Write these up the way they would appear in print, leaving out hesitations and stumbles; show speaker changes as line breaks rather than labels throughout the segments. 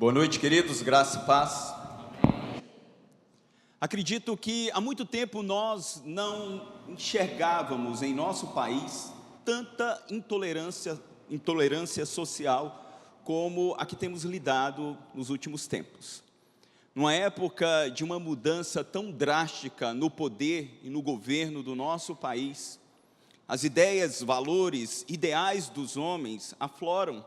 Boa noite, queridos, graça e paz. Acredito que há muito tempo nós não enxergávamos em nosso país tanta intolerância social como a que temos lidado nos últimos tempos. Numa época de uma mudança tão drástica no poder e no governo do nosso país, as ideias, valores, ideais dos homens afloram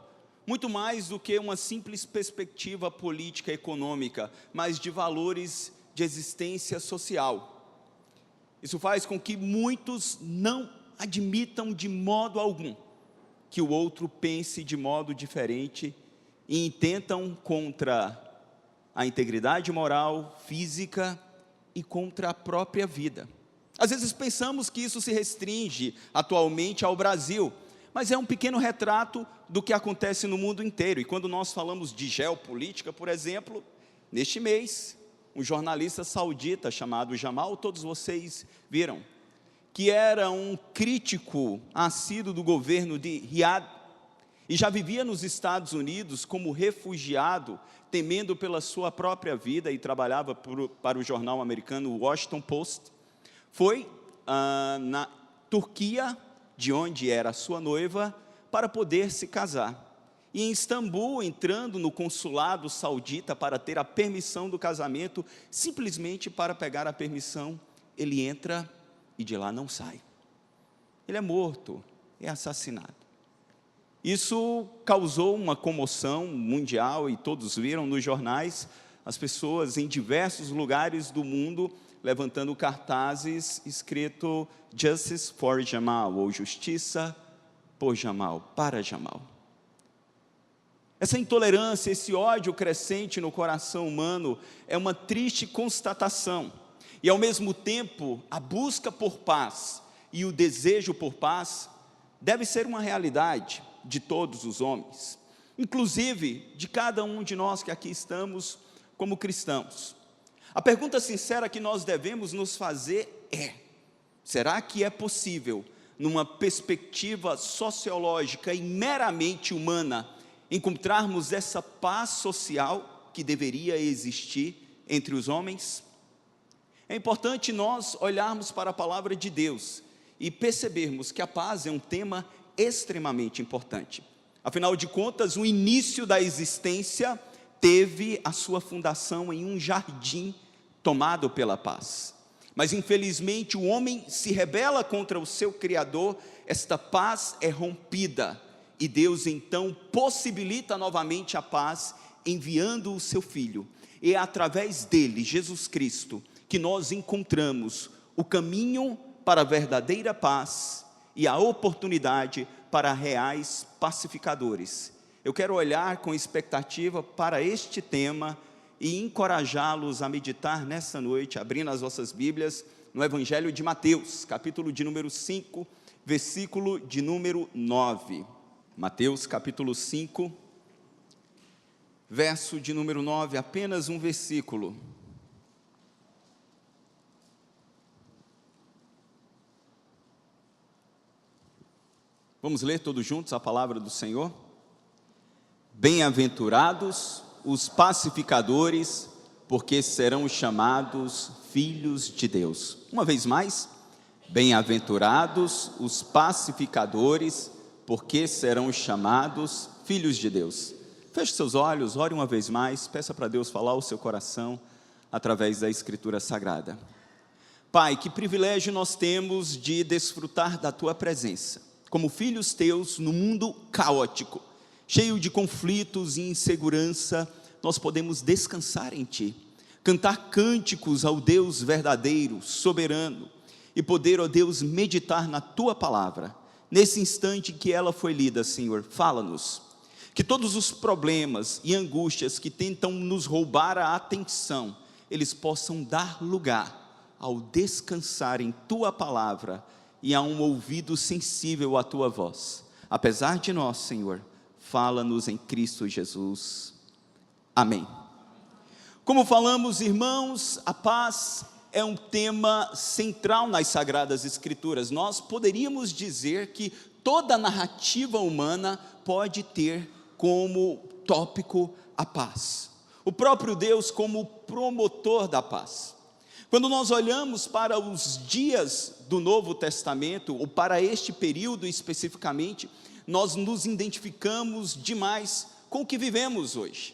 muito mais do que uma simples perspectiva política e econômica, mas de valores de existência social. Isso faz com que muitos não admitam de modo algum que o outro pense de modo diferente e intentam contra a integridade moral, física e contra a própria vida. Às vezes pensamos que isso se restringe atualmente ao Brasil, mas é um pequeno retrato do que acontece no mundo inteiro. E quando nós falamos de geopolítica, por exemplo, neste mês, um jornalista saudita chamado Jamal, todos vocês viram, que era um crítico assíduo do governo de Riad, e já vivia nos Estados Unidos como refugiado, temendo pela sua própria vida, e trabalhava para o jornal americano Washington Post. Foi na Turquia, de onde era sua noiva, para poder se casar. E em Istambul, entrando no consulado saudita para ter a permissão do casamento, simplesmente para pegar a permissão, ele entra e de lá não sai. Ele é morto, é assassinado. Isso causou uma comoção mundial e todos viram nos jornais as pessoas em diversos lugares do mundo levantando cartazes escrito Justice for Jamal, ou Justiça por Jamal, para Jamal. Essa intolerância, esse ódio crescente no coração humano é uma triste constatação. E ao mesmo tempo, a busca por paz e o desejo por paz deve ser uma realidade de todos os homens, inclusive de cada um de nós que aqui estamos como cristãos. A pergunta sincera que nós devemos nos fazer é: será que é possível, numa perspectiva sociológica e meramente humana, encontrarmos essa paz social que deveria existir entre os homens? É importante nós olharmos para a palavra de Deus e percebermos que a paz é um tema extremamente importante. Afinal de contas, o início da existência teve a sua fundação em um jardim tomado pela paz. Mas infelizmente o homem se rebela contra o seu Criador, esta paz é rompida, e Deus então possibilita novamente a paz, enviando o seu Filho. E é através dele, Jesus Cristo, que nós encontramos o caminho para a verdadeira paz e a oportunidade para reais pacificadores. Eu quero olhar com expectativa para este tema e encorajá-los a meditar nessa noite, abrindo as vossas Bíblias, no Evangelho de Mateus, capítulo de número 5, versículo de número 9. Mateus, capítulo 5, verso de número 9, apenas um versículo. Vamos ler todos juntos a palavra do Senhor? Bem-aventurados os pacificadores, porque serão chamados filhos de Deus. Uma vez mais, bem-aventurados os pacificadores, porque serão chamados filhos de Deus. Feche seus olhos, ore uma vez mais, peça para Deus falar ao seu coração, através da Escritura Sagrada. Pai, que privilégio nós temos de desfrutar da Tua presença, como filhos Teus no mundo caótico, cheio de conflitos e insegurança. Nós podemos descansar em Ti, cantar cânticos ao Deus verdadeiro, soberano, e poder, ó Deus, meditar na Tua palavra. Nesse instante que ela foi lida, Senhor, fala-nos, que todos os problemas e angústias que tentam nos roubar a atenção, eles possam dar lugar ao descansar em Tua palavra e a um ouvido sensível à Tua voz. Apesar de nós, Senhor, fala-nos em Cristo Jesus. Amém. Como falamos, irmãos, a paz é um tema central nas Sagradas Escrituras. Nós poderíamos dizer que toda narrativa humana pode ter como tópico a paz. o próprio Deus como promotor da paz. Quando nós olhamos para os dias do Novo Testamento, ou para este período especificamente, nós nos identificamos demais com o que vivemos hoje.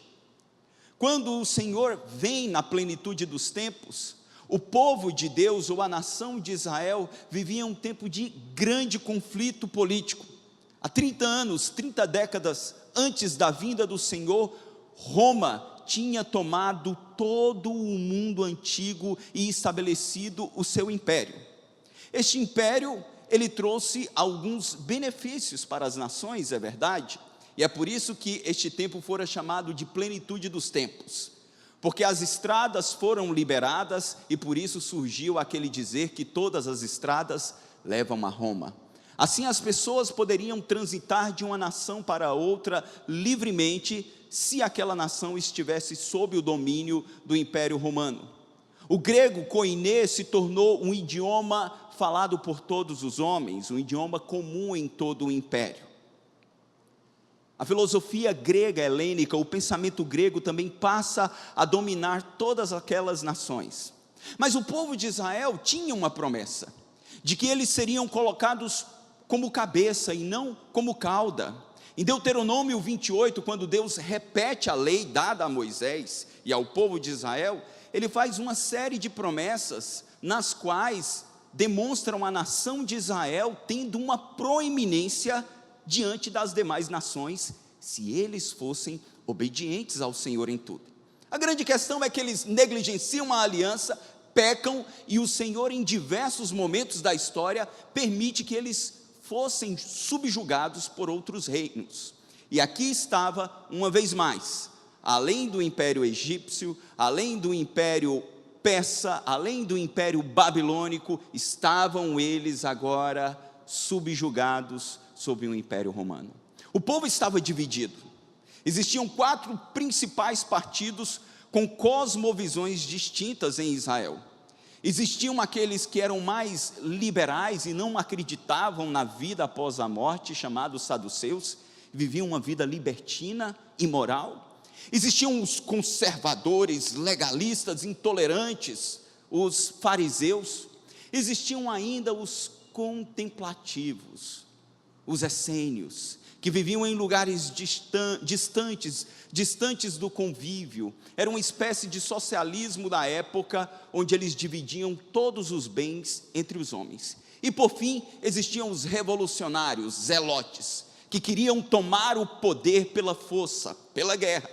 Quando o Senhor vem na plenitude dos tempos, o povo de Deus, ou a nação de Israel, vivia um tempo de grande conflito político. Há 30 anos, 30 décadas antes da vinda do Senhor, Roma tinha tomado todo o mundo antigo e estabelecido o seu império. Este império, ele trouxe alguns benefícios para as nações, é verdade, e é por isso que este tempo fora chamado de plenitude dos tempos, porque as estradas foram liberadas e por isso surgiu aquele dizer que todas as estradas levam a Roma. Assim as pessoas poderiam transitar de uma nação para outra livremente, se aquela nação estivesse sob o domínio do Império Romano. O grego koiné se tornou um idioma falado por todos os homens, um idioma comum em todo o Império. A filosofia grega helênica, o pensamento grego também passa a dominar todas aquelas nações. Mas o povo de Israel tinha uma promessa, de que eles seriam colocados como cabeça e não como cauda. Em Deuteronômio 28, quando Deus repete a lei dada a Moisés e ao povo de Israel, ele faz uma série de promessas, nas quais demonstram a nação de Israel tendo uma proeminência diante das demais nações, se eles fossem obedientes ao Senhor em tudo. A grande questão é que eles negligenciam a aliança, pecam, e o Senhor em diversos momentos da história permite que eles fossem subjugados por outros reinos. E aqui estava, uma vez mais, além do Império Egípcio, além do Império Persa, além do Império Babilônico, estavam eles agora subjugados sob o Império Romano. O povo estava dividido. Existiam 4 principais partidos com cosmovisões distintas em Israel. Existiam aqueles que eram mais liberais e não acreditavam na vida após a morte, chamados saduceus, viviam uma vida libertina, imoral. Existiam os conservadores, legalistas, intolerantes, os fariseus. Existiam ainda os contemplativos, os essênios, que viviam em lugares distantes do convívio. Era uma espécie de socialismo da época, onde eles dividiam todos os bens entre os homens. E por fim, existiam os revolucionários, zelotes, que queriam tomar o poder pela força, pela guerra.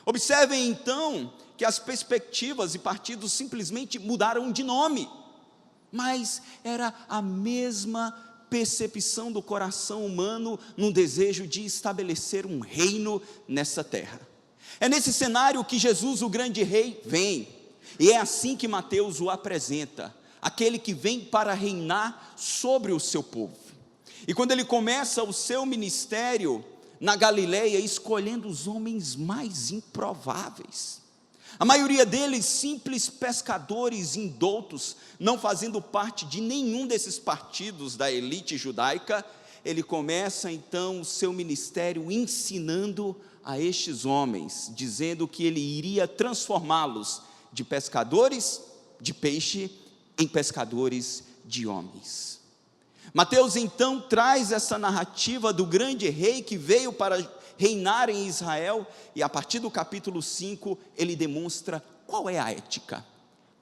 Observem então que as perspectivas e partidos simplesmente mudaram de nome, mas era a mesma percepção do coração humano num desejo de estabelecer um reino nessa terra. É nesse cenário que Jesus, o grande rei, vem, e é assim que Mateus o apresenta, aquele que vem para reinar sobre o seu povo. E quando ele começa o seu ministério na Galileia, escolhendo os homens mais improváveis, a maioria deles simples pescadores indoutos, não fazendo parte de nenhum desses partidos da elite judaica. Ele começa então o seu ministério ensinando a estes homens, dizendo que ele iria transformá-los de pescadores de peixe em pescadores de homens. Mateus então traz essa narrativa do grande rei que veio para reinar em Israel, e a partir do capítulo 5, ele demonstra qual é a ética,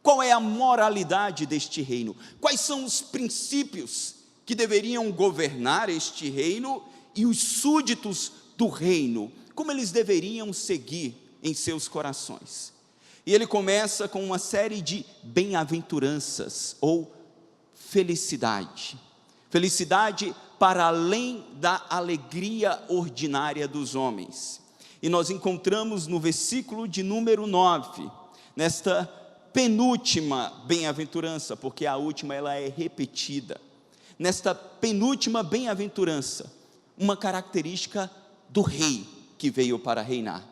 qual é a moralidade deste reino, quais são os princípios que deveriam governar este reino, e os súditos do reino, como eles deveriam seguir em seus corações. E ele começa com uma série de bem-aventuranças, ou felicidade para além da alegria ordinária dos homens. E nós encontramos no versículo de número 9, nesta penúltima bem-aventurança, porque a última ela é repetida, nesta penúltima bem-aventurança, uma característica do rei que veio para reinar.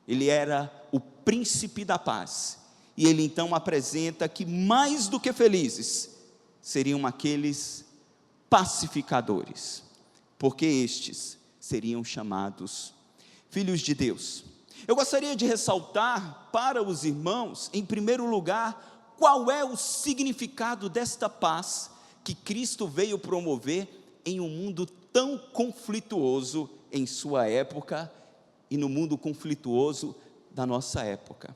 Ele era o príncipe da paz, e ele então apresenta que mais do que felizes, seriam aqueles pacificadores, porque estes seriam chamados filhos de Deus. Eu gostaria de ressaltar para os irmãos, em primeiro lugar, qual é o significado desta paz que Cristo veio promover em um mundo tão conflituoso em sua época e no mundo conflituoso da nossa época.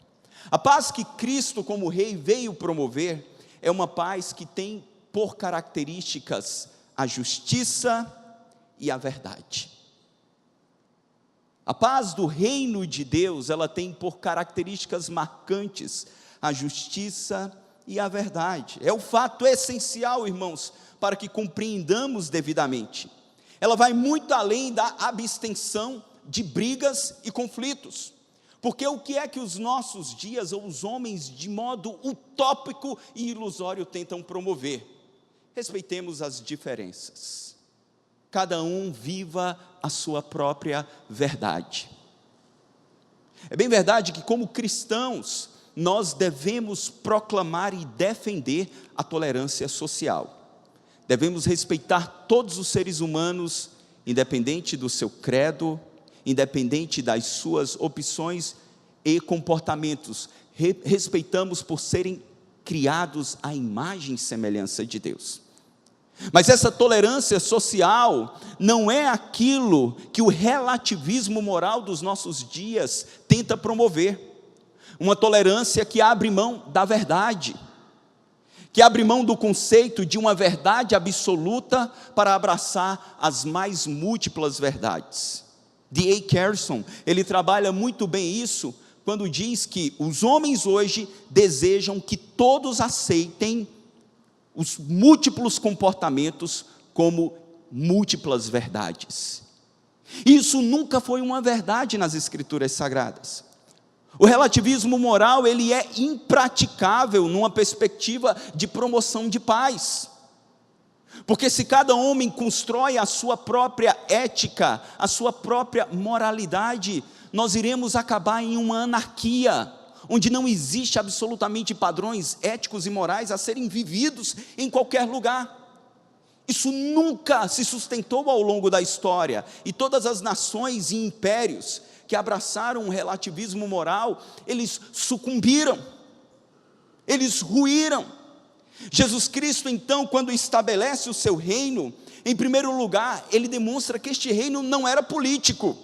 A paz que Cristo, como Rei, veio promover é uma paz que tem por características a justiça e a verdade. A paz do reino de Deus, ela tem por características marcantes a justiça e a verdade. É o fato essencial, irmãos, para que compreendamos devidamente. Ela vai muito além da abstenção de brigas e conflitos. Porque o que é que os nossos dias, ou os homens, de modo utópico e ilusório, tentam promover? Respeitemos as diferenças. Cada um viva a sua própria verdade. É bem verdade que, como cristãos, nós devemos proclamar e defender a tolerância social. Devemos respeitar todos os seres humanos, independente do seu credo, independente das suas opções e comportamentos. Respeitamos por serem criados à imagem e semelhança de Deus. Mas essa tolerância social não é aquilo que o relativismo moral dos nossos dias tenta promover. Uma tolerância que abre mão da verdade, que abre mão do conceito de uma verdade absoluta para abraçar as mais múltiplas verdades. D.A. Carson, ele trabalha muito bem isso quando diz que os homens hoje desejam que todos aceitem os múltiplos comportamentos como múltiplas verdades. Isso nunca foi uma verdade nas Escrituras Sagradas. O relativismo moral, ele é impraticável numa perspectiva de promoção de paz. Porque se cada homem constrói a sua própria ética, a sua própria moralidade, nós iremos acabar em uma anarquia, onde não existe absolutamente padrões éticos e morais a serem vividos em qualquer lugar. Isso nunca se sustentou ao longo da história, e todas as nações e impérios que abraçaram o relativismo moral, eles sucumbiram, eles ruíram. Jesus Cristo, então, quando estabelece o seu reino, em primeiro lugar, ele demonstra que este reino não era político.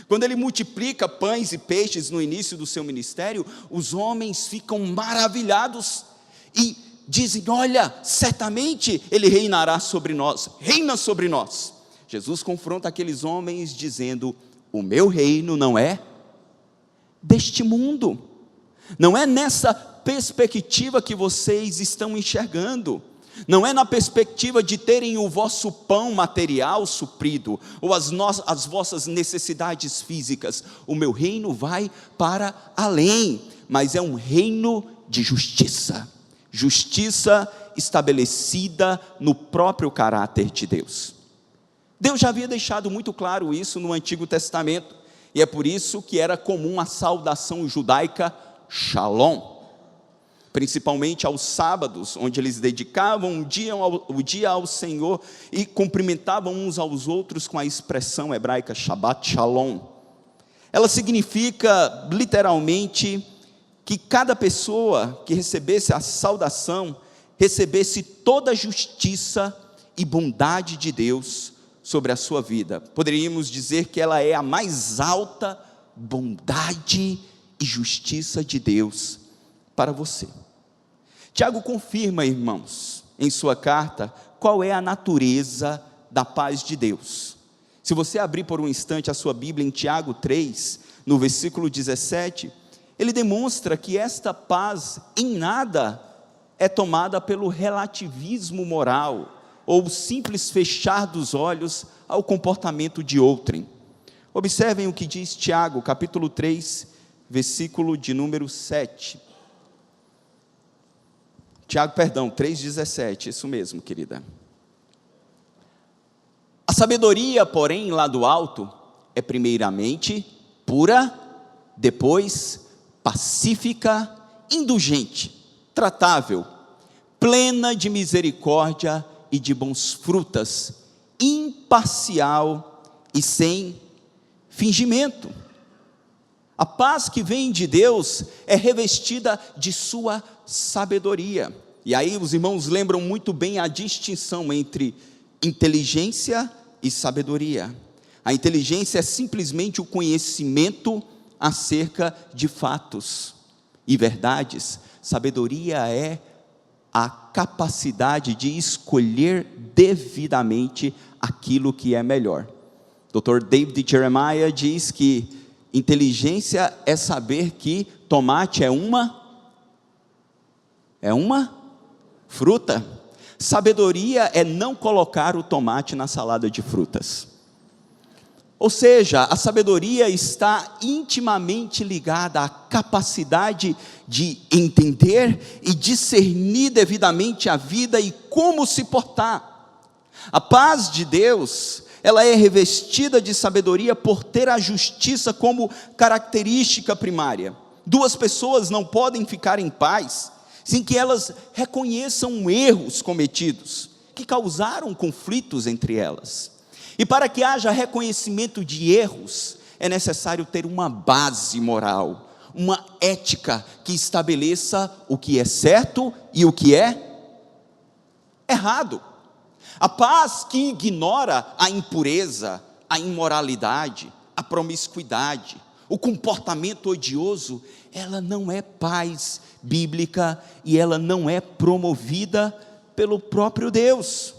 Quando ele multiplica pães e peixes no início do seu ministério, os homens ficam maravilhados e dizem: olha, certamente ele reinará sobre nós, reina sobre nós. Jesus confronta aqueles homens dizendo: o meu reino não é deste mundo, não é nessa perspectiva que vocês estão enxergando. Não é na perspectiva de terem o vosso pão material suprido, ou as vossas necessidades físicas. O meu reino vai para além, mas é um reino de justiça. Justiça estabelecida no próprio caráter de Deus. Deus já havia deixado muito claro isso no Antigo Testamento, e é por isso que era comum a saudação judaica Shalom, principalmente aos sábados, onde eles dedicavam o dia ao Senhor e cumprimentavam uns aos outros com a expressão hebraica Shabbat Shalom. Ela significa literalmente que cada pessoa que recebesse a saudação recebesse toda a justiça e bondade de Deus sobre a sua vida. Poderíamos dizer que ela é a mais alta bondade e justiça de Deus para você. Tiago confirma, irmãos, em sua carta, qual é a natureza da paz de Deus. Se você abrir por um instante a sua Bíblia em Tiago 3, no versículo 17, ele demonstra que esta paz em nada é tomada pelo relativismo moral, ou o simples fechar dos olhos ao comportamento de outrem. Observem o que diz Tiago, capítulo 3, versículo de número 7. Tiago, 3,17, isso mesmo, querida. A sabedoria, porém, lá do alto, é primeiramente pura, depois pacífica, indulgente, tratável, plena de misericórdia e de bons frutos, imparcial e sem fingimento. A paz que vem de Deus é revestida de sua sabedoria. E aí os irmãos lembram muito bem a distinção entre inteligência e sabedoria. A inteligência é simplesmente o conhecimento acerca de fatos e verdades. Sabedoria é a capacidade de escolher devidamente aquilo que é melhor. Dr. David Jeremiah diz que inteligência é saber que tomate é uma fruta. Sabedoria é não colocar o tomate na salada de frutas. Ou seja, a sabedoria está intimamente ligada à capacidade de entender e discernir devidamente a vida e como se portar. A paz de Deus, ela é revestida de sabedoria por ter a justiça como característica primária. Duas pessoas não podem ficar em paz sem que elas reconheçam erros cometidos, que causaram conflitos entre elas. E para que haja reconhecimento de erros, é necessário ter uma base moral, uma ética que estabeleça o que é certo e o que é errado. A paz que ignora a impureza, a imoralidade, a promiscuidade, o comportamento odioso, ela não é paz bíblica e ela não é promovida pelo próprio Deus.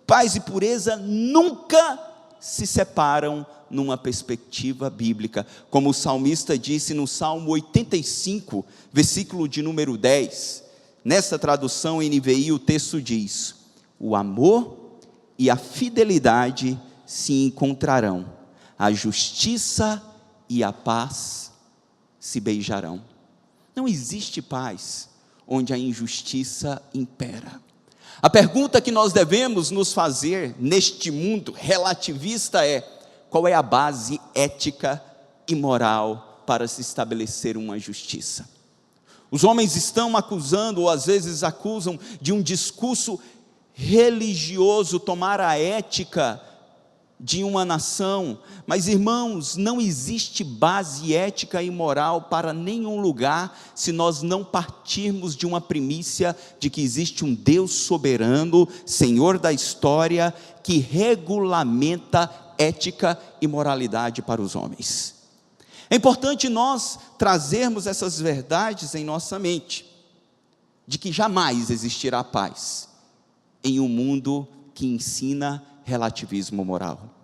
Paz e pureza nunca se separam numa perspectiva bíblica, como o salmista disse no Salmo 85, versículo de número 10, nessa tradução NVI o texto diz: o amor e a fidelidade se encontrarão, a justiça e a paz se beijarão. Não existe paz onde a injustiça impera. A pergunta que nós devemos nos fazer neste mundo relativista é: qual é a base ética e moral para se estabelecer uma justiça? Os homens estão acusando, ou às vezes acusam, de um discurso religioso tomar a ética de uma nação, mas irmãos, não existe base ética e moral para nenhum lugar, se nós não partirmos de uma primícia de que existe um Deus soberano, Senhor da história, que regulamenta ética e moralidade para os homens. É importante nós trazermos essas verdades em nossa mente, de que jamais existirá paz em um mundo que ensina relativismo moral.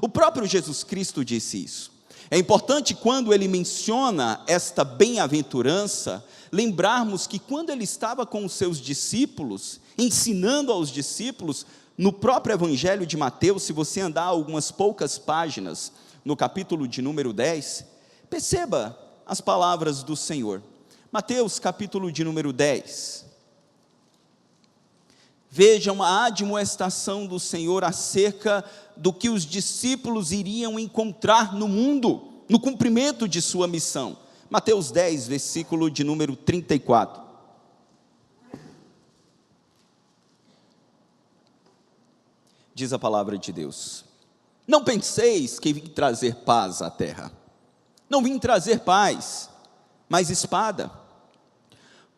O próprio Jesus Cristo disse isso. É importante, quando ele menciona esta bem-aventurança, lembrarmos que quando ele estava com os seus discípulos, ensinando aos discípulos, no próprio Evangelho de Mateus, se você andar algumas poucas páginas, no capítulo de número 10, perceba as palavras do Senhor. Mateus capítulo de número 10. Vejam a admoestação do Senhor acerca do que os discípulos iriam encontrar no mundo, no cumprimento de sua missão. Mateus 10, versículo de número 34. Diz a palavra de Deus: não penseis que vim trazer paz à terra. Não vim trazer paz, mas espada.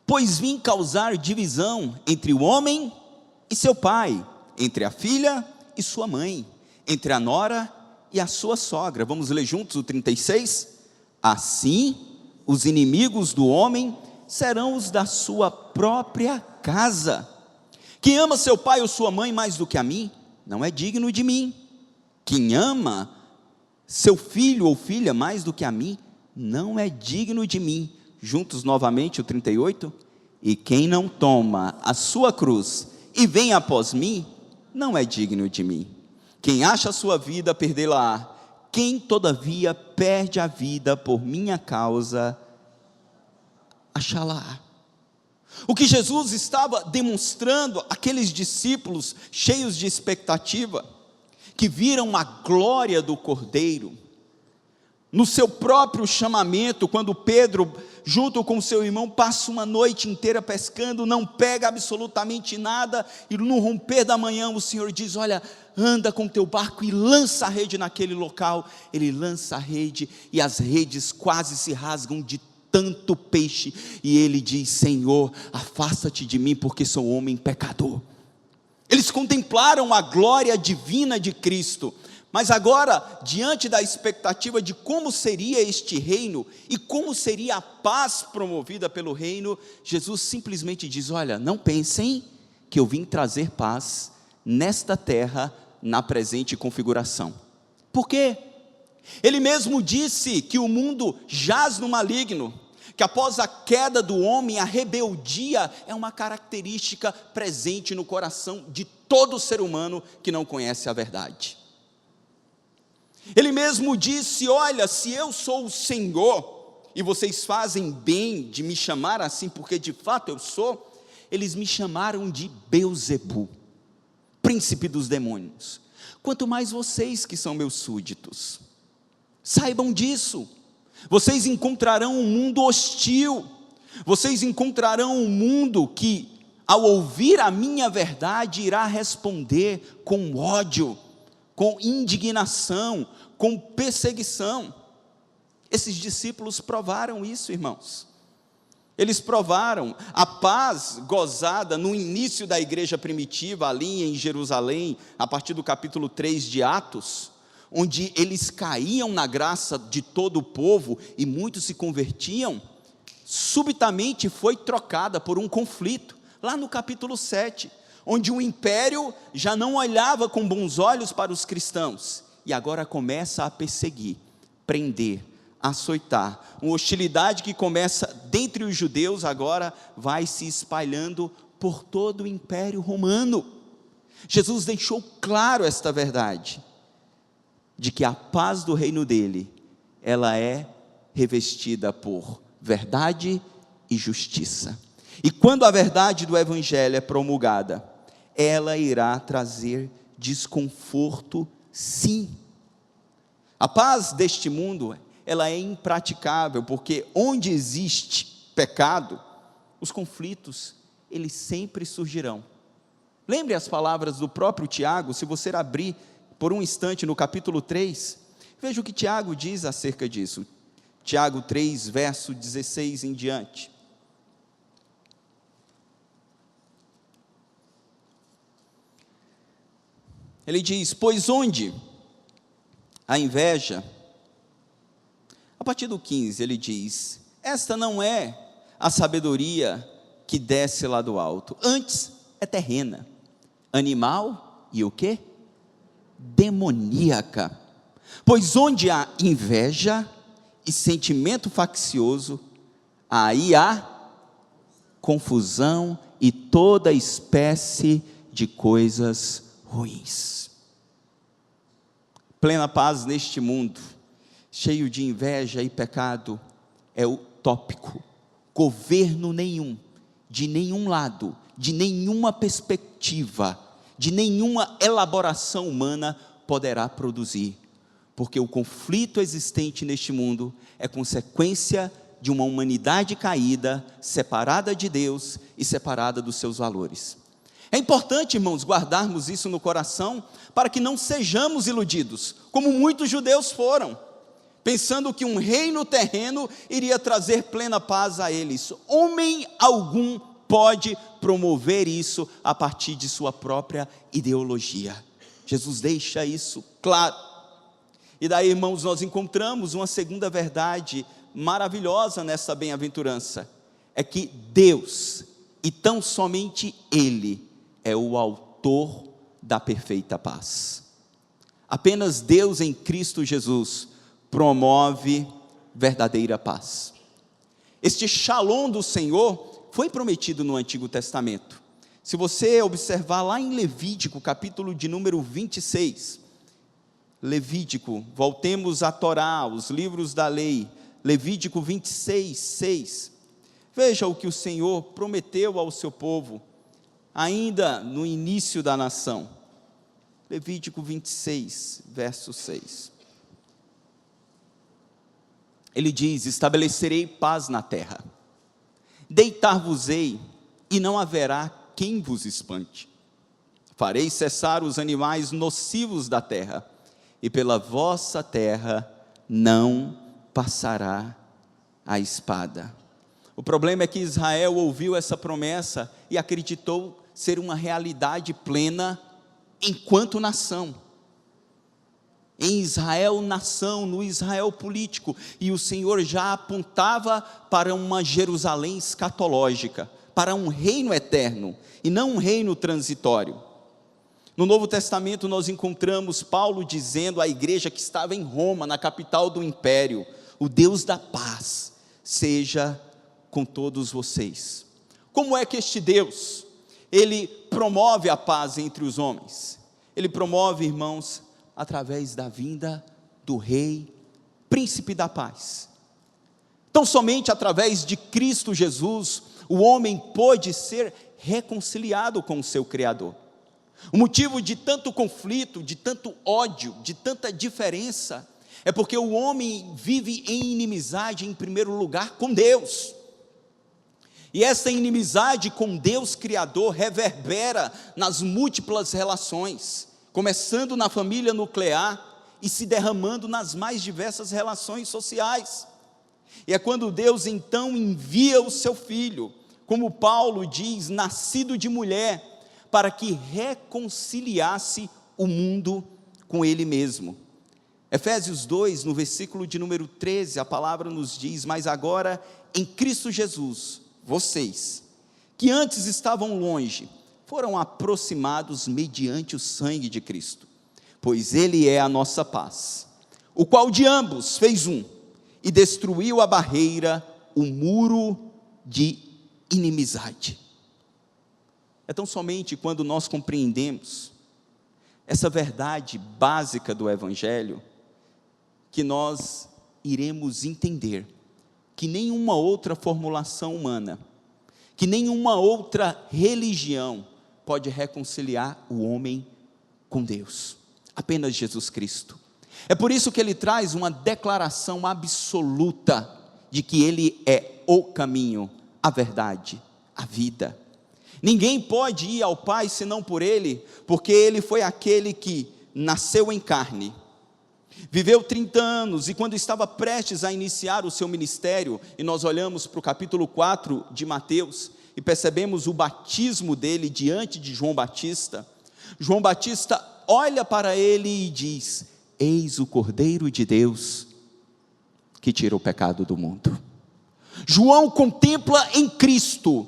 Pois vim causar divisão entre o homem e seu pai, entre a filha e sua mãe, entre a nora e a sua sogra. Vamos ler juntos o 36? Assim, os inimigos do homem serão os da sua própria casa. Quem ama seu pai ou sua mãe mais do que a mim, não é digno de mim. Quem ama seu filho ou filha mais do que a mim, não é digno de mim. Juntos novamente o 38. E quem não toma a sua cruz e vem após mim, não é digno de mim. Quem acha a sua vida, perdê-la-á. Quem todavia perde a vida por minha causa, achá-la-á. O que Jesus estava demonstrando àqueles discípulos cheios de expectativa, que viram a glória do Cordeiro, no seu próprio chamamento, quando Pedro, junto com seu irmão, passa uma noite inteira pescando, não pega absolutamente nada, e no romper da manhã o Senhor diz: olha, anda com o teu barco e lança a rede naquele local. Ele lança a rede e as redes quase se rasgam de tanto peixe, e ele diz: Senhor, afasta-te de mim, porque sou homem pecador. Eles contemplaram a glória divina de Cristo, mas agora, diante da expectativa de como seria este reino, e como seria a paz promovida pelo reino, Jesus simplesmente diz: olha, não pensem que eu vim trazer paz nesta terra, na presente configuração. Por quê? Ele mesmo disse que o mundo jaz no maligno, que após a queda do homem, a rebeldia é uma característica presente no coração de todo ser humano que não conhece a verdade. Ele mesmo disse: olha, se eu sou o Senhor, e vocês fazem bem de me chamar assim, porque de fato eu sou, eles me chamaram de Beelzebu, príncipe dos demônios, quanto mais vocês que são meus súditos. Saibam disso. Vocês encontrarão um mundo hostil, vocês encontrarão um mundo que, ao ouvir a minha verdade, irá responder com ódio, com indignação, com perseguição. Esses discípulos provaram isso, irmãos. Eles provaram a paz gozada no início da igreja primitiva, ali em Jerusalém, a partir do capítulo 3 de Atos, onde eles caíam na graça de todo o povo e muitos se convertiam. Subitamente foi trocada por um conflito, lá no capítulo 7, onde o império já não olhava com bons olhos para os cristãos, e agora começa a perseguir, prender, açoitar. Uma hostilidade que começa dentre os judeus, agora vai se espalhando por todo o império romano. Jesus deixou claro esta verdade, de que a paz do reino dele, ela é revestida por verdade e justiça. E quando a verdade do evangelho é promulgada, ela irá trazer desconforto, sim. A paz deste mundo, ela é impraticável, porque onde existe pecado, os conflitos, eles sempre surgirão. Lembre as palavras do próprio Tiago, se você abrir por um instante no capítulo 3, veja o que Tiago diz acerca disso. Tiago 3, verso 16 em diante. Ele diz: pois onde a inveja, a partir do 15 ele diz: esta não é a sabedoria que desce lá do alto, antes é terrena, animal e o quê? Demoníaca. Pois onde há inveja e sentimento faccioso, aí há confusão e toda espécie de coisas ruins. Plena paz neste mundo, cheio de inveja e pecado, é utópico. Governo nenhum, de nenhum lado, de nenhuma perspectiva, de nenhuma elaboração humana poderá produzir, porque o conflito existente neste mundo é consequência de uma humanidade caída, separada de Deus e separada dos seus valores. É importante, irmãos, guardarmos isso no coração, para que não sejamos iludidos, como muitos judeus foram, pensando que um reino terreno iria trazer plena paz a eles. Homem algum pode promover isso a partir de sua própria ideologia. Jesus deixa isso claro. E daí, irmãos, nós encontramos uma segunda verdade maravilhosa nessa bem-aventurança, é que Deus, e tão somente Ele, é o autor da perfeita paz. Apenas Deus em Cristo Jesus promove verdadeira paz. Este shalom do Senhor foi prometido no Antigo Testamento. Se você observar lá em Levítico, capítulo de número 26, Levítico, voltemos à Torá, os livros da lei, Levítico 26, 6, veja o que o Senhor prometeu ao seu povo, ainda no início da nação. Levítico 26, verso 6. Ele diz: estabelecerei paz na terra, deitar-vos-ei, e não haverá quem vos espante. Farei cessar os animais nocivos da terra, e pela vossa terra não passará a espada. O problema é que Israel ouviu essa promessa e acreditou ser uma realidade plena enquanto nação. Em Israel nação, no Israel político, e o Senhor já apontava para uma Jerusalém escatológica, para um reino eterno, e não um reino transitório. No Novo Testamento nós encontramos Paulo dizendo à igreja que estava em Roma, na capital do império: o Deus da paz seja com todos vocês. Como é que este Deus, Ele promove a paz entre os homens? Ele promove, irmãos, através da vinda do Rei, Príncipe da Paz. Então somente através de Cristo Jesus, o homem pôde ser reconciliado com o seu Criador. O motivo de tanto conflito, de tanto ódio, de tanta diferença, é porque o homem vive em inimizade, em primeiro lugar, com Deus. E essa inimizade com Deus Criador reverbera nas múltiplas relações, começando na família nuclear e se derramando nas mais diversas relações sociais. E é quando Deus então envia o seu Filho, como Paulo diz, nascido de mulher, para que reconciliasse o mundo com Ele mesmo. Efésios 2, no versículo de número 13, a palavra nos diz: mas agora em Cristo Jesus, vocês, que antes estavam longe, foram aproximados mediante o sangue de Cristo, pois Ele é a nossa paz, o qual de ambos fez um, e destruiu a barreira, o muro de inimizade. É tão somente quando nós compreendemos essa verdade básica do Evangelho, que nós iremos entender que nenhuma outra formulação humana, que nenhuma outra religião pode reconciliar o homem com Deus, apenas Jesus Cristo. É por isso que ele traz uma declaração absoluta de que Ele é o caminho, a verdade, a vida. Ninguém pode ir ao Pai senão por Ele, porque Ele foi aquele que nasceu em carne, viveu 30 anos, e quando estava prestes a iniciar o seu ministério, e nós olhamos para o capítulo 4 de Mateus, e percebemos o batismo dele diante de João Batista. João Batista olha para ele e diz: eis o Cordeiro de Deus, que tira o pecado do mundo. João contempla em Cristo,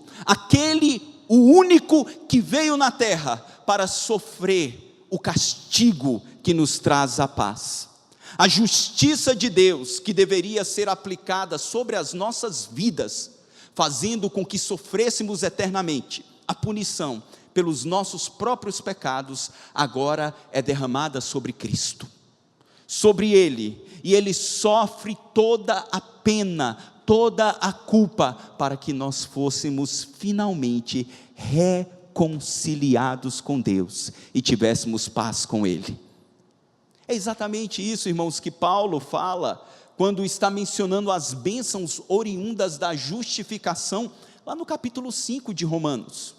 o único que veio na terra para sofrer o castigo que nos traz a paz. A justiça de Deus que deveria ser aplicada sobre as nossas vidas, fazendo com que sofrêssemos eternamente a punição pelos nossos próprios pecados, agora é derramada sobre Cristo, sobre Ele, e Ele sofre toda a pena, toda a culpa, para que nós fôssemos finalmente reconciliados com Deus e tivéssemos paz com Ele. É exatamente isso, irmãos, que Paulo fala quando está mencionando as bênçãos oriundas da justificação, lá no capítulo 5 de Romanos.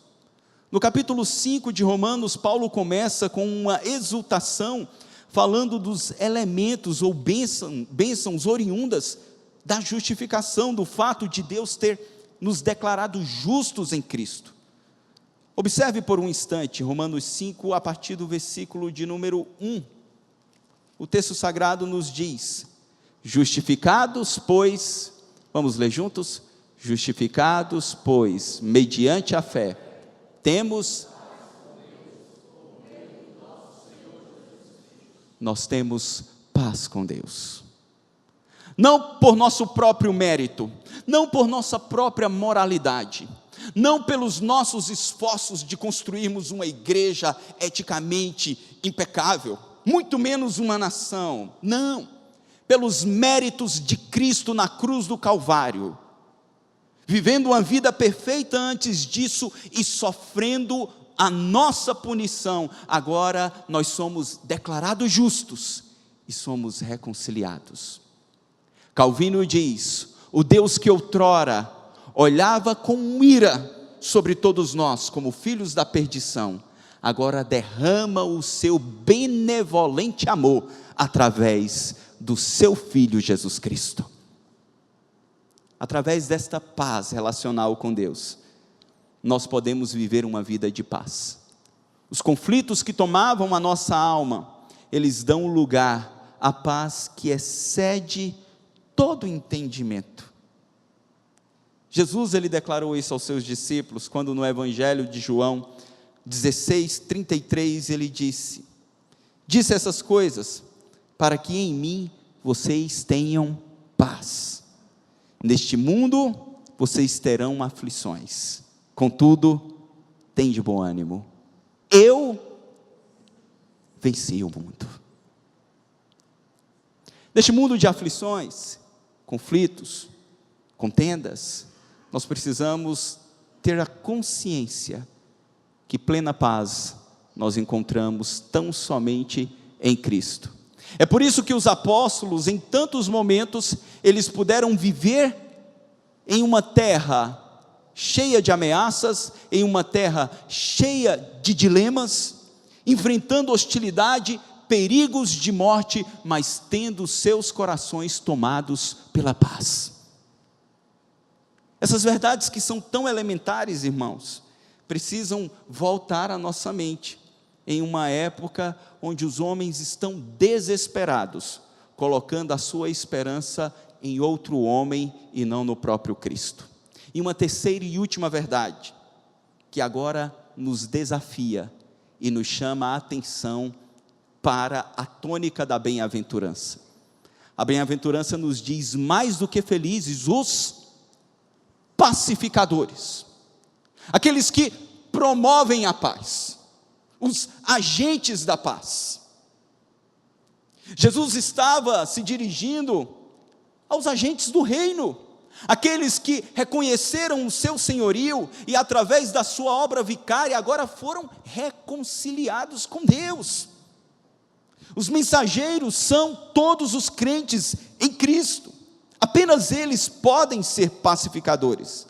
No capítulo 5 de Romanos, Paulo começa com uma exultação, falando dos elementos ou bênçãos oriundas da justificação, do fato de Deus ter nos declarado justos em Cristo. Observe por um instante, Romanos 5, a partir do versículo de número 1. O texto sagrado nos diz: justificados, pois, vamos ler juntos? Justificados, pois, mediante a fé, nós temos paz com Deus. Não por nosso próprio mérito, não por nossa própria moralidade, não pelos nossos esforços de construirmos uma igreja eticamente impecável, muito menos uma nação, não, pelos méritos de Cristo na cruz do Calvário, vivendo uma vida perfeita antes disso e sofrendo a nossa punição, agora nós somos declarados justos e somos reconciliados. Calvino diz: o Deus que outrora olhava com ira sobre todos nós como filhos da perdição, agora derrama o seu benevolente amor através do seu Filho Jesus Cristo. Através desta paz relacional com Deus, nós podemos viver uma vida de paz. Os conflitos que tomavam a nossa alma, eles dão lugar à paz que excede todo entendimento. Jesus, ele declarou isso aos seus discípulos, quando no Evangelho de João 16:33, ele disse essas coisas, para que em mim vocês tenham paz. Neste mundo, vocês terão aflições, contudo, tem de bom ânimo. Eu venci o mundo. Neste mundo de aflições, conflitos, contendas, nós precisamos ter a consciência que plena paz nós encontramos tão somente em Cristo. É por isso que os apóstolos, em tantos momentos, eles puderam viver em uma terra cheia de ameaças, em uma terra cheia de dilemas, enfrentando hostilidade, perigos de morte, mas tendo seus corações tomados pela paz. Essas verdades que são tão elementares, irmãos, precisam voltar à nossa mente, em uma época onde os homens estão desesperados, colocando a sua esperança em outro homem e não no próprio Cristo. E uma terceira e última verdade, que agora nos desafia e nos chama a atenção para a tônica da bem-aventurança. A bem-aventurança nos diz: mais do que felizes os pacificadores, aqueles que promovem a paz, os agentes da paz. Jesus estava se dirigindo aos agentes do reino, aqueles que reconheceram o seu senhorio e através da sua obra vicária agora foram reconciliados com Deus. Os mensageiros são todos os crentes em Cristo. Apenas eles podem ser pacificadores.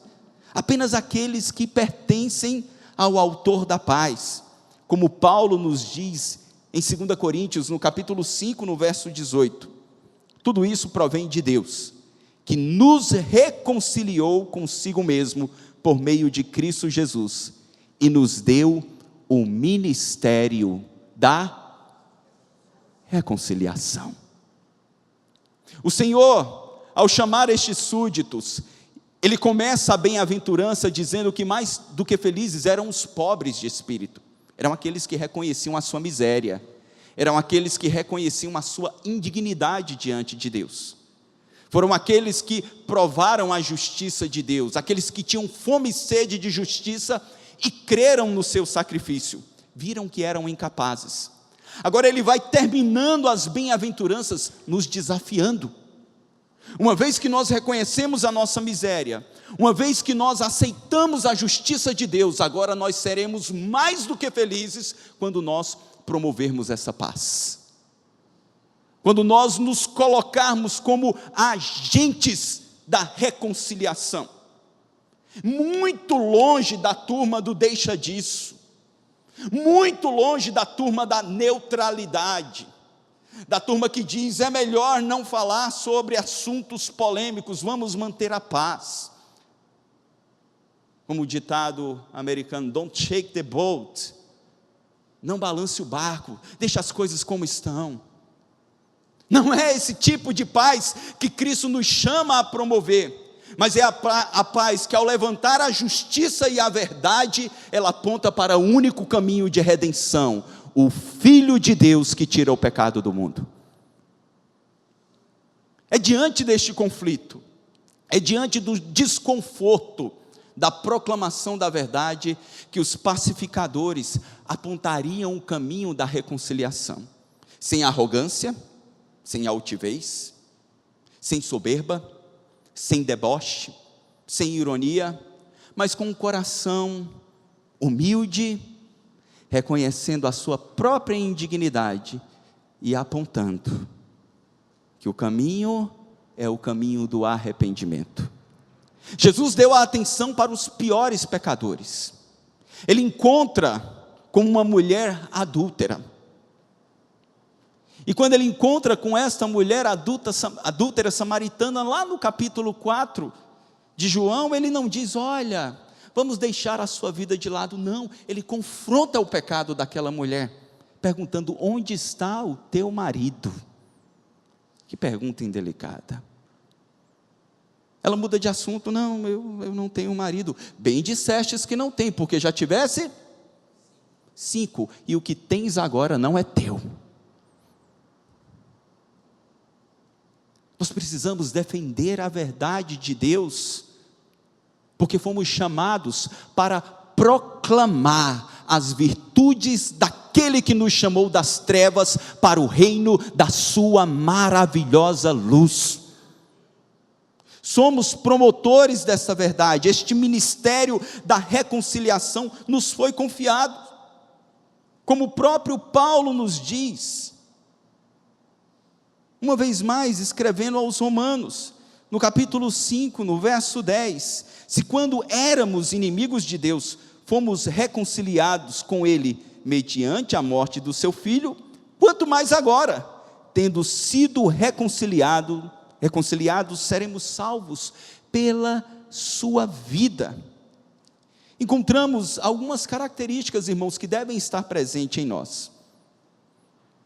Apenas aqueles que pertencem ao autor da paz. Como Paulo nos diz em 2 Coríntios, no capítulo 5, no verso 18. Tudo isso provém de Deus, que nos reconciliou consigo mesmo por meio de Cristo Jesus e nos deu o ministério da reconciliação. O Senhor, ao chamar estes súditos, ele começa a bem-aventurança dizendo que mais do que felizes eram os pobres de espírito, eram aqueles que reconheciam a sua miséria, eram aqueles que reconheciam a sua indignidade diante de Deus, foram aqueles que provaram a justiça de Deus, aqueles que tinham fome e sede de justiça e creram no seu sacrifício, viram que eram incapazes. Agora ele vai terminando as bem-aventuranças nos desafiando. Uma vez que nós reconhecemos a nossa miséria, uma vez que nós aceitamos a justiça de Deus, agora nós seremos mais do que felizes quando nós promovermos essa paz. Quando nós nos colocarmos como agentes da reconciliação. Muito longe da turma do deixa disso. Muito longe da turma da neutralidade, da turma que diz: é melhor não falar sobre assuntos polêmicos, vamos manter a paz. Como o ditado americano, don't shake the boat, não balance o barco, deixa as coisas como estão. Não é esse tipo de paz que Cristo nos chama a promover, mas é a paz que, ao levantar a justiça e a verdade, ela aponta para o único caminho de redenção, o Filho de Deus que tira o pecado do mundo. É diante deste conflito, é diante do desconforto da proclamação da verdade, que os pacificadores apontariam o caminho da reconciliação, sem arrogância, sem altivez, sem soberba, sem deboche, sem ironia, mas com um coração humilde, reconhecendo a sua própria indignidade e apontando que o caminho é o caminho do arrependimento. Jesus deu a atenção para os piores pecadores. Ele encontra como uma mulher adúltera. E quando ele encontra com esta mulher adúltera samaritana, lá no capítulo 4 de João, ele não diz: olha, vamos deixar a sua vida de lado. Não, ele confronta o pecado daquela mulher, perguntando: onde está o teu marido? Que pergunta indelicada. Ela muda de assunto: não, eu não tenho marido. Bem dissestes que não tem, porque já tivesse 5, e o que tens agora não é teu. Nós precisamos defender a verdade de Deus, porque fomos chamados para proclamar as virtudes daquele que nos chamou das trevas para o reino da sua maravilhosa luz. Somos promotores dessa verdade. Este ministério da reconciliação nos foi confiado, como o próprio Paulo nos diz, uma vez mais escrevendo aos Romanos, no capítulo 5, no verso 10, se quando éramos inimigos de Deus, fomos reconciliados com Ele, mediante a morte do seu Filho, quanto mais agora, tendo sido reconciliados, seremos salvos pela sua vida. Encontramos algumas características, irmãos, que devem estar presentes em nós.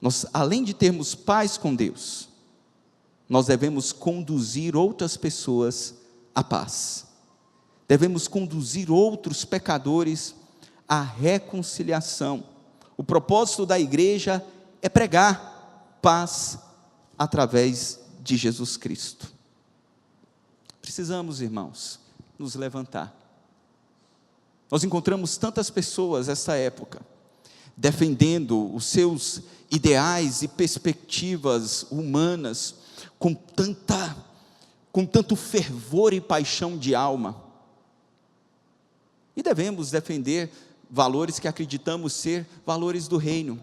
Nós, além de termos paz com Deus, nós devemos conduzir outras pessoas à paz. Devemos conduzir outros pecadores à reconciliação. O propósito da igreja é pregar paz através de Jesus Cristo. Precisamos, irmãos, nos levantar. Nós encontramos tantas pessoas nessa época, defendendo os seus ideais e perspectivas humanas, com tanto fervor e paixão de alma. E devemos defender valores que acreditamos ser valores do reino.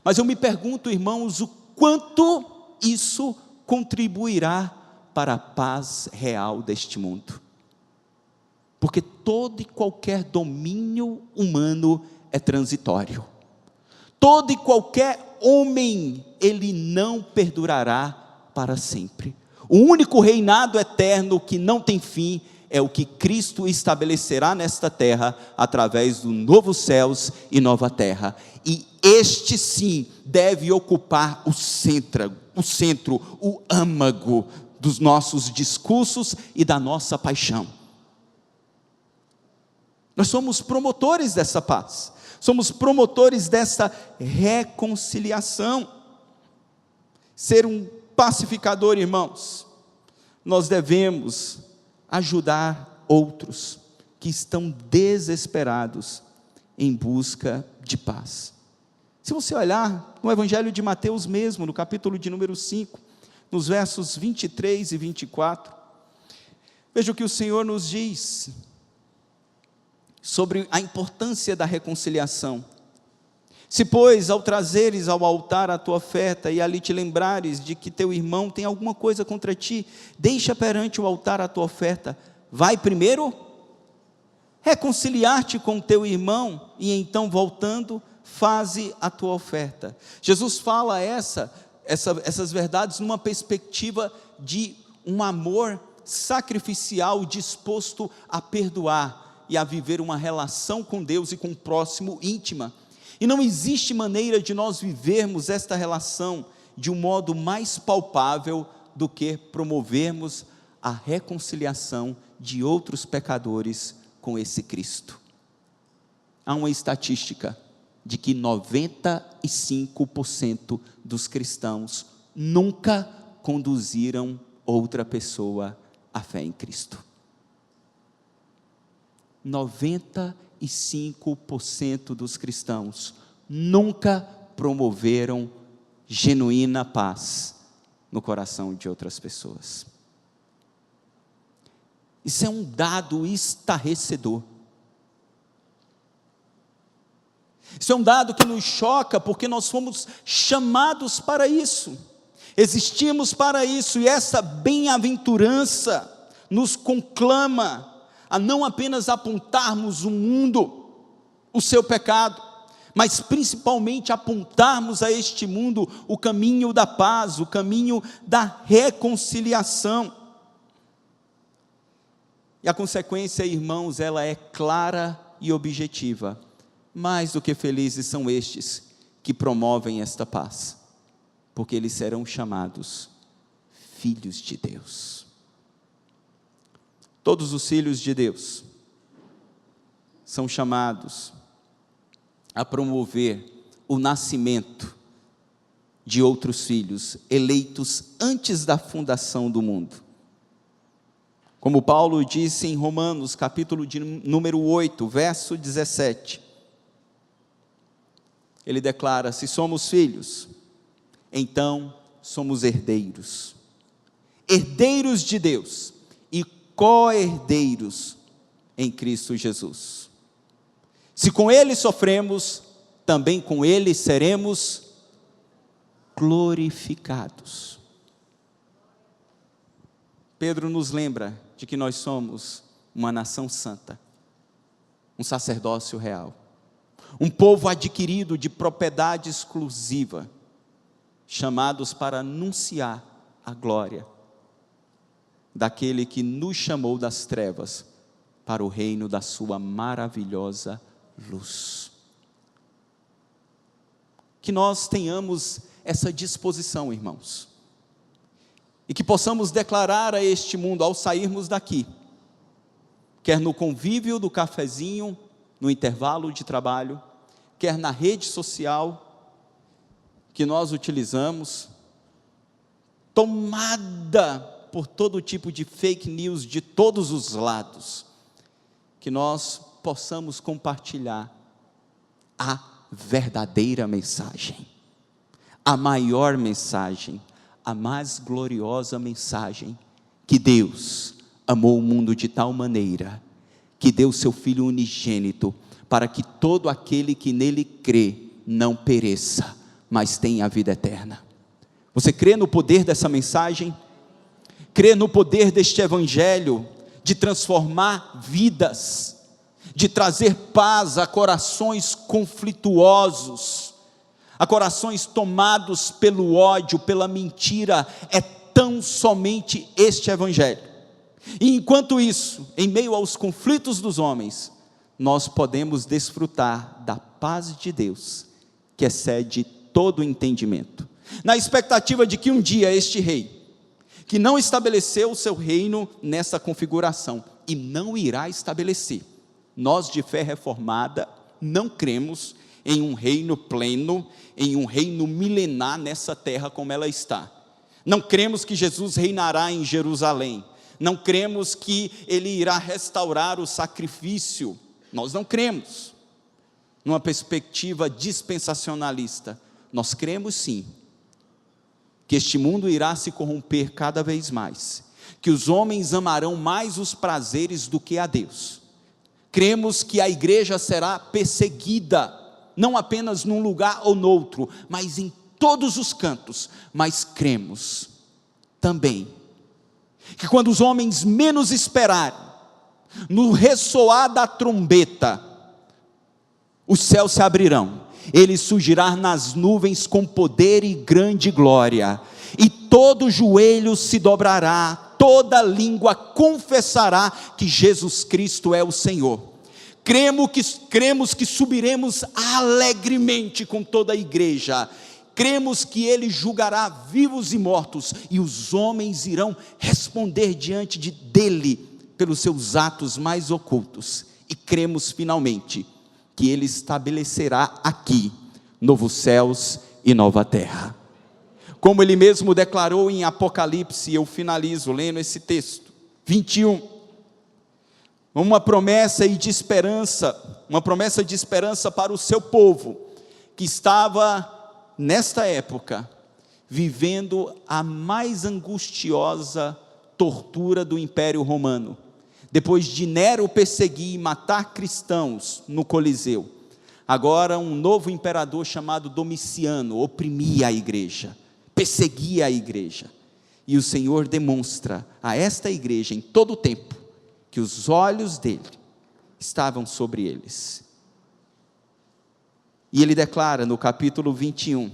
Mas eu me pergunto, irmãos, o quanto isso contribuirá para a paz real deste mundo. Porque todo e qualquer domínio humano é transitório. Todo e qualquer homem, ele não perdurará para sempre. O único reinado eterno que não tem fim é o que Cristo estabelecerá nesta terra, através do novo céus e nova terra. E este sim deve ocupar o centro, o âmago dos nossos discursos e da nossa paixão. Nós somos promotores dessa paz, somos promotores dessa reconciliação. Ser um pacificador, irmãos, nós devemos ajudar outros que estão desesperados em busca de paz. Se você olhar no Evangelho de Mateus mesmo, no capítulo de número 5, nos versos 23 e 24, veja o que o Senhor nos diz sobre a importância da reconciliação. Se, pois, ao trazeres ao altar a tua oferta, e ali te lembrares de que teu irmão tem alguma coisa contra ti, deixa perante o altar a tua oferta, vai primeiro reconciliar-te com teu irmão, e então voltando, faze a tua oferta. Jesus fala essas verdades numa perspectiva de um amor sacrificial, disposto a perdoar, e a viver uma relação com Deus e com o próximo íntima. E não existe maneira de nós vivermos esta relação de um modo mais palpável do que promovermos a reconciliação de outros pecadores com esse Cristo. Há uma estatística de que 95% dos cristãos nunca conduziram outra pessoa à fé em Cristo. 95% dos cristãos nunca promoveram genuína paz no coração de outras pessoas. Isso é um dado estarrecedor. Isso é um dado que nos choca, porque nós fomos chamados para isso, existimos para isso, e essa bem-aventurança nos conclama a não apenas apontarmos o mundo, o seu pecado, mas principalmente apontarmos a este mundo o caminho da paz, o caminho da reconciliação. E a consequência, irmãos, ela é clara e objetiva. Mais do que felizes são estes que promovem esta paz, porque eles serão chamados filhos de Deus. Todos os filhos de Deus são chamados a promover o nascimento de outros filhos, eleitos antes da fundação do mundo. Como Paulo disse em Romanos, capítulo de número 8, verso 17. Ele declara: se somos filhos, então somos herdeiros. Herdeiros de Deus e co-herdeiros em Cristo Jesus. Se com Ele sofremos, também com Ele seremos glorificados. Pedro nos lembra de que nós somos uma nação santa, um sacerdócio real, um povo adquirido de propriedade exclusiva, chamados para anunciar a glória daquele que nos chamou das trevas para o reino da sua maravilhosa luz. Que nós tenhamos essa disposição, irmãos, e que possamos declarar a este mundo ao sairmos daqui, quer no convívio do cafezinho, no intervalo de trabalho, quer na rede social que nós utilizamos, tomada por todo tipo de fake news de todos os lados, que nós possamos compartilhar a verdadeira mensagem, a maior mensagem, a mais gloriosa mensagem, que Deus amou o mundo de tal maneira, que deu seu Filho unigênito, para que todo aquele que nele crê, não pereça, mas tenha a vida eterna. Você crê no poder dessa mensagem? Crê no poder deste evangelho, de transformar vidas, de trazer paz a corações conflituosos, a corações tomados pelo ódio, pela mentira? É tão somente este evangelho. E enquanto isso, em meio aos conflitos dos homens, nós podemos desfrutar da paz de Deus, que excede todo o entendimento, na expectativa de que um dia este rei, que não estabeleceu o seu reino nessa configuração, e não irá estabelecer, nós de fé reformada não cremos em um reino pleno, em um reino milenar nessa terra como ela está. Não cremos que Jesus reinará em Jerusalém, não cremos que Ele irá restaurar o sacrifício, nós não cremos, numa perspectiva dispensacionalista. Nós cremos sim, que este mundo irá se corromper cada vez mais, que os homens amarão mais os prazeres do que a Deus. Cremos que a igreja será perseguida, não apenas num lugar ou noutro, mas em todos os cantos. Mas cremos também que quando os homens menos esperarem, no ressoar da trombeta, os céus se abrirão, Ele surgirá nas nuvens com poder e grande glória, e todo joelho se dobrará, toda língua confessará que Jesus Cristo é o Senhor. Cremos que subiremos alegremente com toda a igreja, cremos que Ele julgará vivos e mortos, e os homens irão responder diante dEle, pelos seus atos mais ocultos, e cremos finalmente, que Ele estabelecerá aqui, novos céus e nova terra, como Ele mesmo declarou em Apocalipse. Eu finalizo lendo esse texto, 21, uma promessa de esperança para o seu povo, que estava, nesta época, vivendo a mais angustiosa tortura do Império Romano, depois de Nero perseguir e matar cristãos no Coliseu. Agora um novo imperador chamado Domiciano oprimia a igreja, perseguia a igreja, e o Senhor demonstra a esta igreja em todo o tempo, que os olhos dele estavam sobre eles. E ele declara no capítulo 21,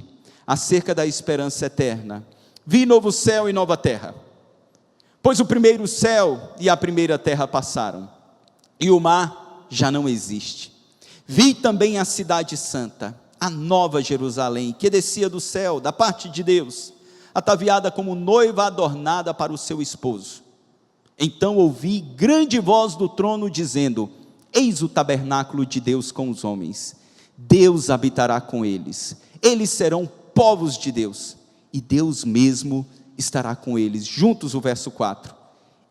acerca da esperança eterna: vi novo céu e nova terra, pois o primeiro céu e a primeira terra passaram, e o mar já não existe. Vi também a cidade santa, a nova Jerusalém, que descia do céu, da parte de Deus, ataviada como noiva adornada para o seu esposo. Então ouvi grande voz do trono dizendo: eis o tabernáculo de Deus com os homens, Deus habitará com eles, eles serão povos de Deus, e Deus mesmo estará com eles. Juntos o verso 4,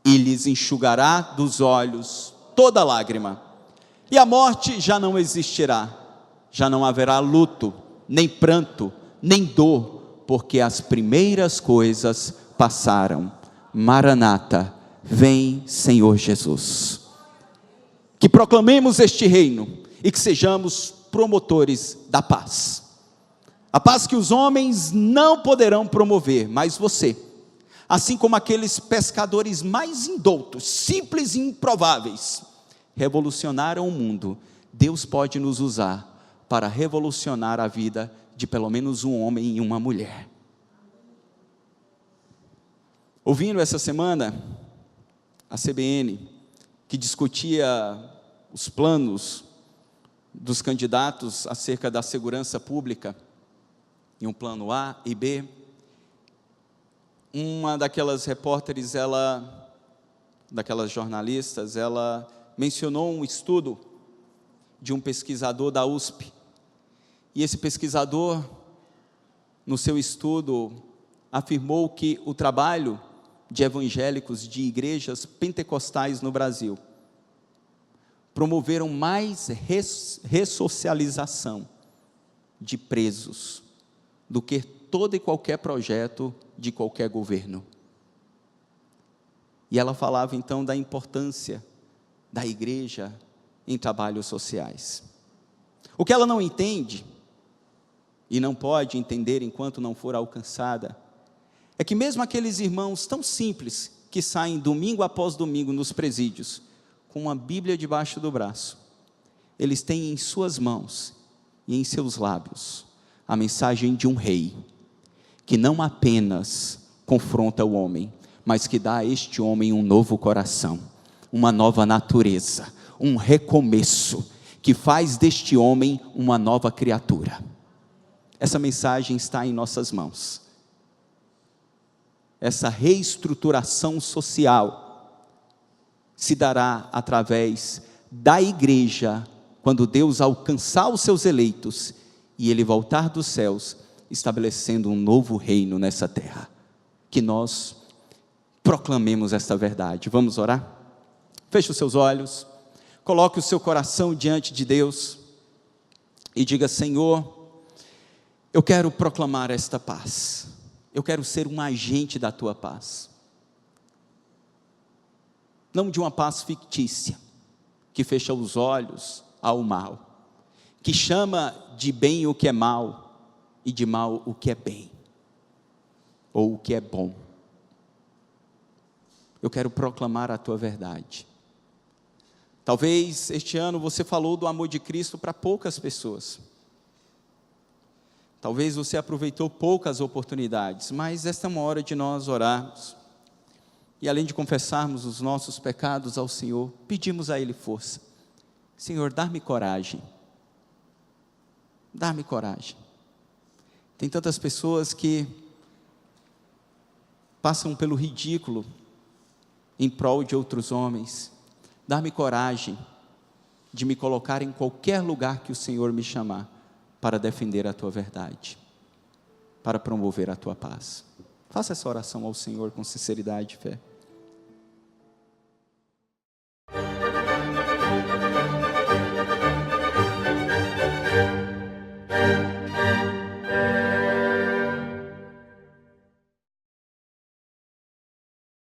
e lhes enxugará dos olhos toda lágrima, e a morte já não existirá, já não haverá luto, nem pranto, nem dor, porque as primeiras coisas passaram. Maranata, vem Senhor Jesus. Que proclamemos este reino e que sejamos promotores da paz. A paz que os homens não poderão promover, mas você, assim como aqueles pescadores mais indoutos, simples e improváveis, revolucionaram o mundo, Deus pode nos usar para revolucionar a vida de pelo menos um homem e uma mulher. Ouvindo essa semana a CBN, que discutia os planos dos candidatos acerca da segurança pública, em um plano A e B, uma daquelas repórteres, daquelas jornalistas, ela mencionou um estudo de um pesquisador da USP, e esse pesquisador, no seu estudo, afirmou que o trabalho de evangélicos de igrejas pentecostais no Brasil promoveram mais ressocialização de presos do que todo e qualquer projeto de qualquer governo. E ela falava então da importância da igreja em trabalhos sociais. O que ela não entende, e não pode entender enquanto não for alcançada, é que mesmo aqueles irmãos tão simples, que saem domingo após domingo nos presídios, com uma Bíblia debaixo do braço, eles têm em suas mãos e em seus lábios a mensagem de um rei, que não apenas confronta o homem, mas que dá a este homem um novo coração, uma nova natureza, um recomeço, que faz deste homem uma nova criatura. Essa mensagem está em nossas mãos. Essa reestruturação social se dará através da igreja, quando Deus alcançar os seus eleitos, e Ele voltar dos céus, estabelecendo um novo reino nessa terra. Que nós proclamemos esta verdade. Vamos orar? Feche os seus olhos, coloque o seu coração diante de Deus, e diga: Senhor, eu quero proclamar esta paz, eu quero ser um agente da Tua paz, não de uma paz fictícia, que fecha os olhos ao mal, que chama de bem o que é mal, e de mal o que é bem, ou o que é bom. Eu quero proclamar a Tua verdade. Talvez este ano você falou do amor de Cristo para poucas pessoas, talvez você aproveitou poucas oportunidades, mas esta é uma hora de nós orarmos, e além de confessarmos os nossos pecados ao Senhor, pedimos a Ele força. Senhor, dá-me coragem, dá-me coragem. Tem tantas pessoas que passam pelo ridículo em prol de outros homens. Dá-me coragem de me colocar em qualquer lugar que o Senhor me chamar, para defender a Tua verdade, para promover a Tua paz. Faça essa oração ao Senhor com sinceridade e fé.